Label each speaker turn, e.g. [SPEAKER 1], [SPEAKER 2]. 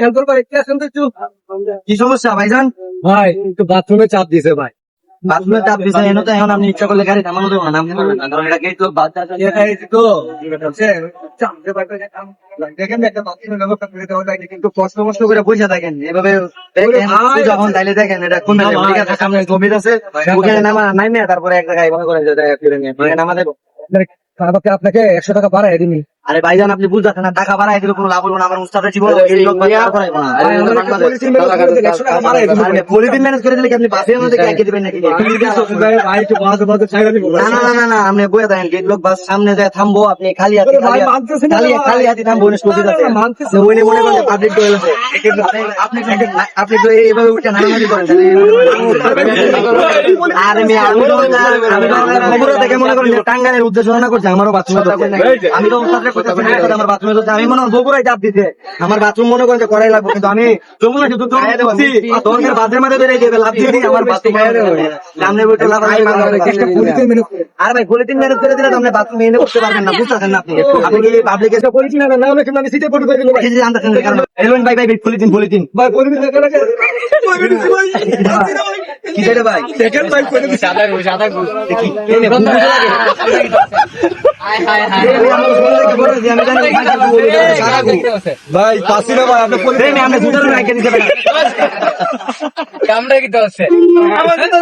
[SPEAKER 1] Help করবো একটু আসেন তো একটু।
[SPEAKER 2] কি সমস্যা ভাইজান?
[SPEAKER 1] ভাই একটু বাথরুমে চাপ দিছে ভাই।
[SPEAKER 2] বাথরুমে চাপ দিছে, এনে তো এখন আপনি ইচ্ছা করলে গাড়ি থামানো দেবো না, নামতে পারবেন না, কারণ এটা গেট লক বাদ
[SPEAKER 1] তো চাপ দিতে পারবে
[SPEAKER 2] দেখেন একটা বাথরুমের ব্যবস্থা করে দেওয়া যায়, কিন্তু কষ্ট মষ্ট করে বসে থাকেন এভাবে দেখেন,
[SPEAKER 1] ভাই,
[SPEAKER 2] যখন তাইলে দেখেন এটা কমে যাবে, ঠিক আছে? সামনে কোভিড আছে, ওখানে নামে তারপরে এক জায়গায় মনে করেন যে জায়গা ফিরে নিয়ে নামা দেবো।
[SPEAKER 1] আপনাকে 100 টাকা বাড়াই দিনি।
[SPEAKER 2] আরে ভাইজান আপনি বুঝতেছেন না, টাকা বাড়াই দিলে কোনো লাভ হলো না, আমার উস্তাদের জীবন এই লোক বাদ করাইবো না। আরে পলিথিন ম্যানেজ করে দিলে কি আপনি বাসের মধ্যে একে দিবেন নাকি? না না না না না, আপনি বয়ে দেন গেট লোক বাস সামনে যায় থামবো, আপনি খালি হাতে খালি হাতে থামবো, স্কুটি আছে ওইনে মনে করেন পাবলিক টয়লেট আছে, আপনি তো এইভাবে উঠে নামানামি করেন। আর আমি খবর দেখে মনে করেন টাঙ্গানের উদ্দেশ্য না করছে, আমারও বাথরুমে আমি তো উস্তাদরে করতেছি আমার বাথরুমে তো আমি মনে হয় বগুড়ায় চাপ দিতে, আমার বাথরুম মনে করেন যে করাই লাগবে, কিন্তু আমি যমুনা শুধু তোমাকে বাথরুমের মাঝে বেরিয়ে যাবে লাভ দিয়ে আমার বাথরুম সামনে বসে লাভ। আর ভাই পলিথিন ম্যানেজ করে দিলে তো আপনি বাথরুমে এনে করতে পারবেন না, বুঝতেছেন না আপনি? আপনি কি পাবলিক এসে করেছি না না হলে কিন্তু আমি সিটে পড়ে দিলাম, এই যে জানতেছেন কারণ এলবেন ভাই ভাই পলিথিন পলিথিন
[SPEAKER 1] ভাই পরিমিত লাগে
[SPEAKER 2] কি রে ভাই
[SPEAKER 1] সেকেন্ড ভাই পরিমিত
[SPEAKER 3] সাদা
[SPEAKER 2] দেখি এই নে বন্ধু লাগে
[SPEAKER 1] ভাই পাসি না ভাই আপনি পরিমিত
[SPEAKER 2] আমি দুধের রাখে দিতে পারি
[SPEAKER 3] কামড়া কি তো আছে
[SPEAKER 1] আমার তো